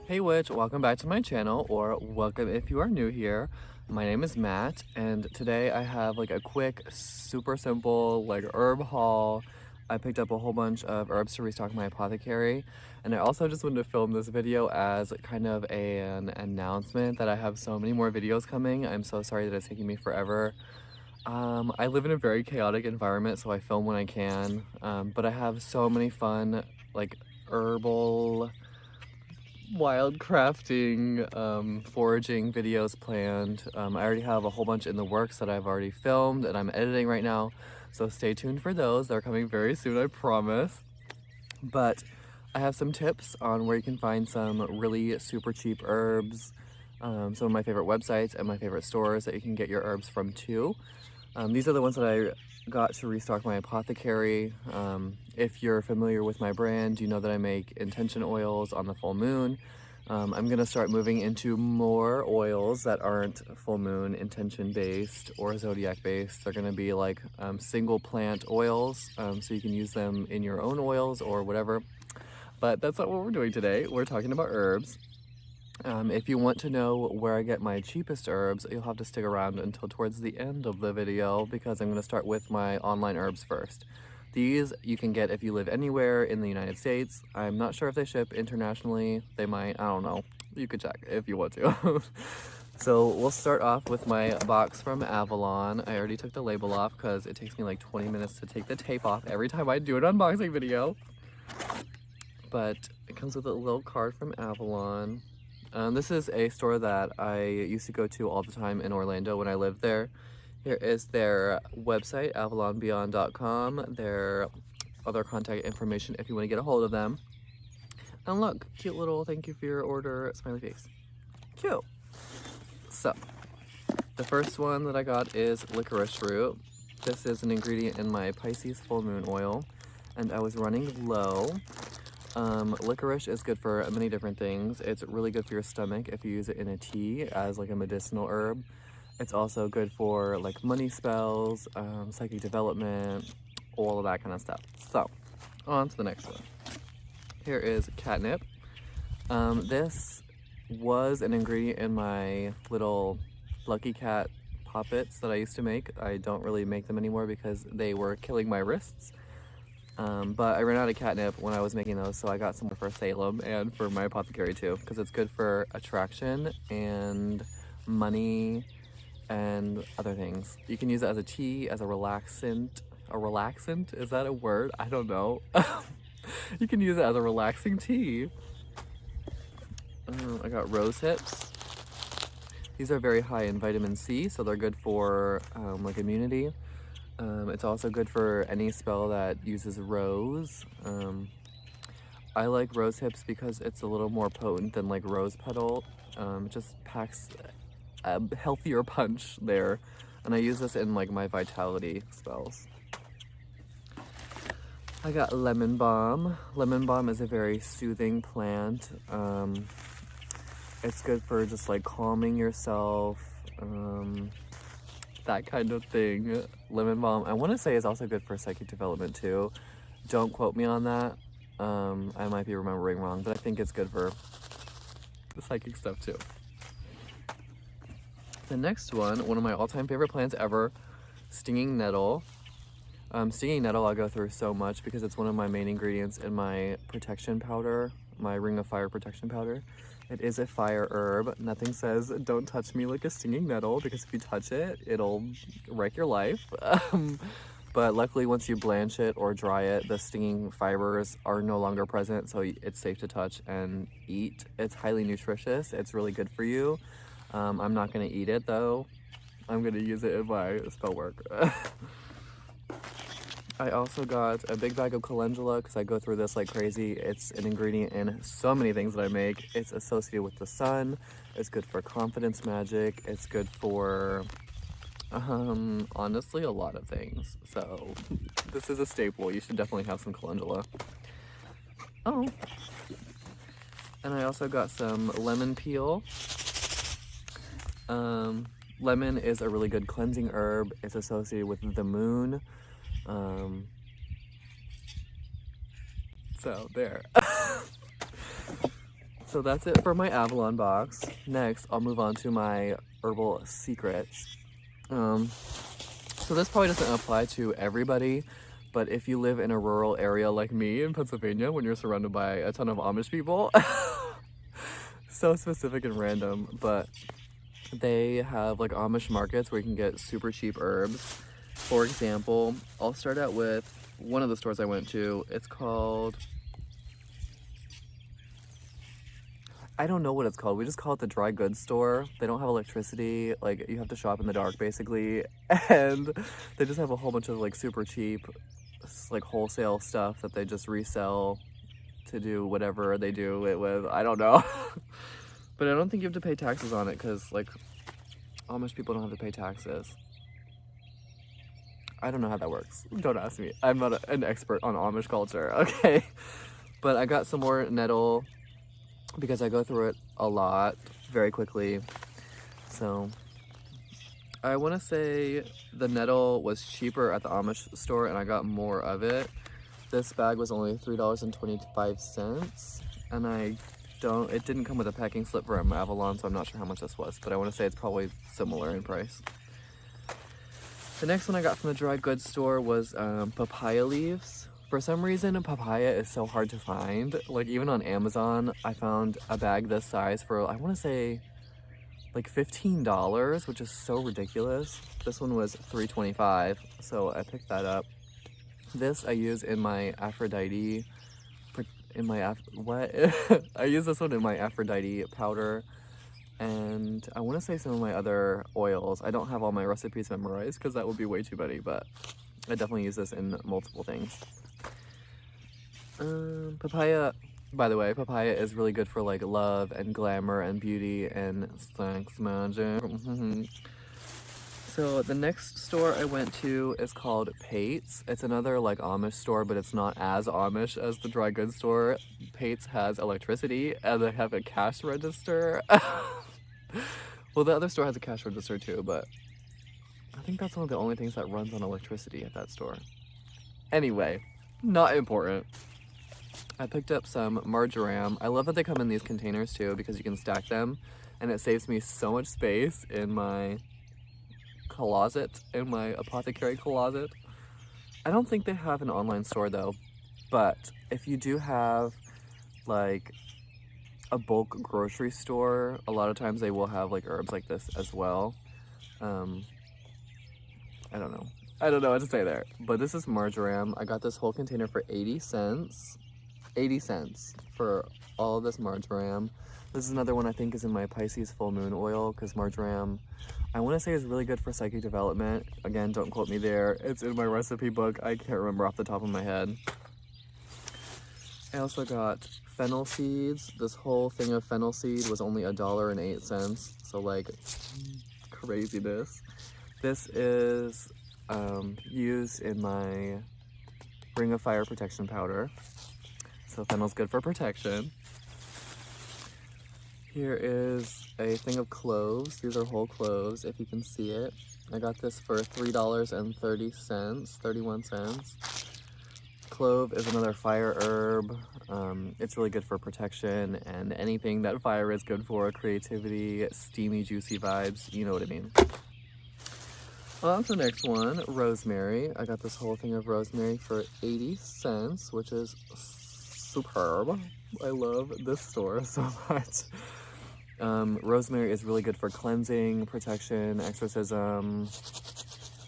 Hey Witch, welcome back to my channel, or welcome if you are new here. My name is Matt, and today I have like a quick, super simple like herb haul. I picked up a whole bunch of herbs to restock my apothecary, and I also just wanted to film this video as kind of an announcement that I have so many more videos coming. I'm so sorry that it's taking me forever. I live in a very chaotic environment, so I film when I can, but I have so many fun like herbal wild crafting, foraging videos planned. I already have a whole bunch in the works that I've already filmed and I'm editing right now, so stay tuned for those. They're coming very soon, I promise. But I have some tips on where you can find some really super cheap herbs, some of my favorite websites and my favorite stores that you can get your herbs from too. These are the ones that I got to restock my apothecary. If you're familiar with my brand, you know that I make intention oils on the full moon. I'm gonna start moving into more oils that aren't full moon intention based or zodiac based. They're gonna be like single plant oils, so you can use them in your own oils or whatever. But that's not what we're doing today. We're talking about herbs. If you want to know where I get my cheapest herbs, you'll have to stick around until towards the end of the video because I'm going to start with my online herbs first. These you can get if you live anywhere in the United States. I'm not sure if they ship internationally. They might, I don't know. You could check if you want to. So we'll start off with my box from Avalon. I already took the label off because it takes me like 20 minutes to take the tape off every time I do an unboxing video. But it comes with a little card from Avalon. This is a store that I used to go to all the time in Orlando when I lived there. Here is their website, avalonbeyond.com, their other contact information if you want to get a hold of them. And look, cute little thank you for your order smiley face. Cute. So, the first one that I got is Licorice Root. This is an ingredient in my Pisces full moon oil, and I was running low. Licorice is good for many different things. It's really good for your stomach if you use it in a tea as like a medicinal herb. It's also good for like money spells, psychic development, all of that kind of stuff. So, on to the next one. Here is catnip. This was an ingredient in my little Lucky Cat poppets that I used to make. I don't really make them anymore because they were killing my wrists. But I ran out of catnip when I was making those, so I got some for Salem and for my apothecary too, because it's good for attraction and money and other things. You can use it as a tea, as a relaxant. A relaxant? Is that a word? I don't know. You can use it as a relaxing tea. I got rose hips. These are very high in vitamin C, so they're good for like immunity. It's also good for any spell that uses rose. I like rose hips because it's a little more potent than like rose petal. It just packs a healthier punch there. And I use this in like my vitality spells. I got lemon balm. Lemon balm is a very soothing plant. It's good for just like calming yourself. That kind of thing. Lemon balm, I want to say, is also good for psychic development too. Don't quote me on that. I might be remembering wrong, but I think it's good for the psychic stuff too. The next one of my all-time favorite plants ever, stinging nettle. Stinging nettle I'll go through so much because it's one of my main ingredients in my protection powder, my Ring of Fire protection powder. It is a fire herb. Nothing says don't touch me like a stinging nettle, because if you touch it, it'll wreck your life. But luckily once you blanch it or dry it, the stinging fibers are no longer present, so it's safe to touch and eat. It's highly nutritious. It's really good for you. I'm not going to eat it though. I'm going to use it in my spell work. I also got a big bag of calendula because I go through this like crazy. It's an ingredient in so many things that I make. It's associated with the sun. It's good for confidence magic. It's good for, honestly, a lot of things. So this is a staple. You should definitely have some calendula. Oh. And I also got some lemon peel. Lemon is a really good cleansing herb. It's associated with the moon. So there. So that's it for my Avalon box. Next, I'll move on to my herbal secrets. So this probably doesn't apply to everybody, but if you live in a rural area like me in Pennsylvania, when you're surrounded by a ton of Amish people, so specific and random, but they have like Amish markets where you can get super cheap herbs. For example, I'll start out with one of the stores I went to. It's called, I don't know what it's called. We just call it the dry goods store. They don't have electricity. Like, you have to shop in the dark basically. And they just have a whole bunch of like super cheap, like wholesale stuff that they just resell to do whatever they do it with. I don't know. But I don't think you have to pay taxes on it because like Amish people don't have to pay taxes. I don't know how that works. Don't ask me. I'm not an expert on Amish culture, okay? But I got some more Nettle because I go through it a lot very quickly. So I want to say the Nettle was cheaper at the Amish store and I got more of it. This bag was only $3.25 and it didn't come with a packing slip from Avalon, so I'm not sure how much this was, but I want to say it's probably similar in price. The next one I got from the dry goods store was Papaya Leaves. For some reason, papaya is so hard to find. Like, even on Amazon, I found a bag this size for, I want to say, like $15, which is so ridiculous. This one was $3.25, so I picked that up. This I use in my Aphrodite, I use this one in my Aphrodite powder, and I want to say some of my other oils. I don't have all my recipes memorized because that would be way too many, but I definitely use this in multiple things. Papaya, by the way, papaya is really good for like love and glamour and beauty and sex magic. So the next store I went to is called Pate's. It's another like Amish store, but it's not as Amish as the dry goods store. Pate's has electricity and they have a cash register. Well, the other store has a cash register too, but I think that's one of the only things that runs on electricity at that store. Anyway, not important. I picked up some marjoram. I love that they come in these containers too because you can stack them and it saves me so much space in my closet, in my apothecary closet. I don't think they have an online store though, but if you do have like a bulk grocery store, a lot of times they will have like herbs like this as well. I don't know what to say there, but this is marjoram. I got this whole container for 80 cents. 80 cents for all of this marjoram. This is another one I think is in my Pisces full moon oil because marjoram, I want to say, is really good for psychic development. Again, don't quote me there. It's in my recipe book. I can't remember off the top of my head. I also got Fennel Seeds. This whole thing of fennel seed was only $1.08. So like craziness. This is used in my Ring of Fire protection powder. So fennel's good for protection. Here is a thing of cloves. These are whole cloves, if you can see it. I got this for $3.31. Clove is another fire herb. It's really good for protection and anything that fire is good for. Creativity, steamy, juicy vibes. You know what I mean. On to the next one, rosemary. I got this whole thing of rosemary for 80 cents, which is superb. I love this store so much. Rosemary is really good for cleansing, protection, exorcism.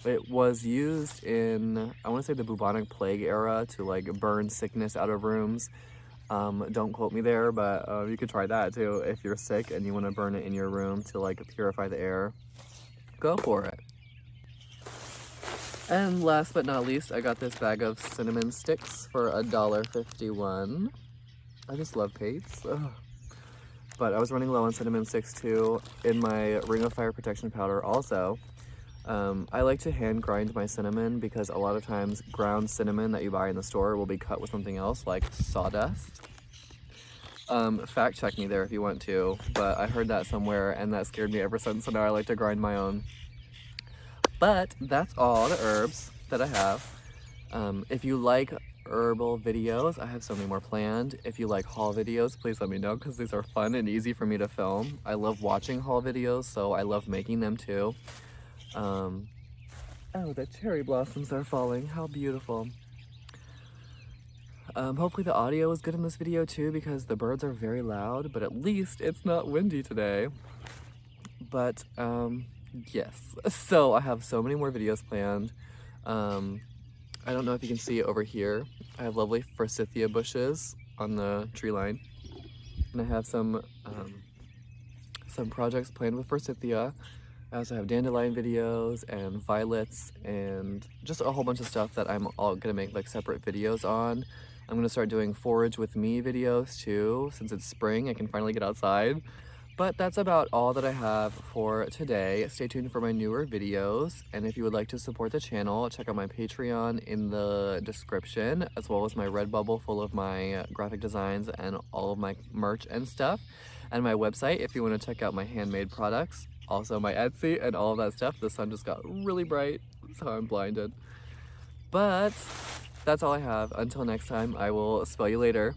It was used in, I want to say, the bubonic plague era to like burn sickness out of rooms. Don't quote me there, but you could try that too if you're sick and you want to burn it in your room to like purify the air. Go for it. And last but not least, I got this bag of cinnamon sticks for $1.51. I just love Pate's. Ugh. But I was running low on cinnamon sticks too in my Ring of Fire protection powder also. I like to hand grind my cinnamon because a lot of times ground cinnamon that you buy in the store will be cut with something else like sawdust. Fact check me there if you want to, but I heard that somewhere and that scared me ever since, so now I like to grind my own. But that's all the herbs that I have. If you like herbal videos. I have so many more planned. If you like haul videos, please let me know because these are fun and easy for me to film. I love watching haul videos, so I love making them too. Oh, the cherry blossoms are falling. How beautiful. Hopefully the audio is good in this video too because the birds are very loud, but at least it's not windy today. But yes, so I have so many more videos planned. I don't know if you can see over here. I have lovely forsythia bushes on the tree line, and I have some projects planned with forsythia. I also have dandelion videos and violets and just a whole bunch of stuff that I'm all gonna make like separate videos on. I'm gonna start doing forage with me videos too. Since it's spring, I can finally get outside. But that's about all that I have for today. Stay tuned for my newer videos. And if you would like to support the channel, check out my Patreon in the description, as well as my Redbubble full of my graphic designs and all of my merch and stuff. And my website if you want to check out my handmade products. Also my Etsy and all of that stuff. The sun just got really bright, so I'm blinded. But that's all I have. Until next time, I will spell you later.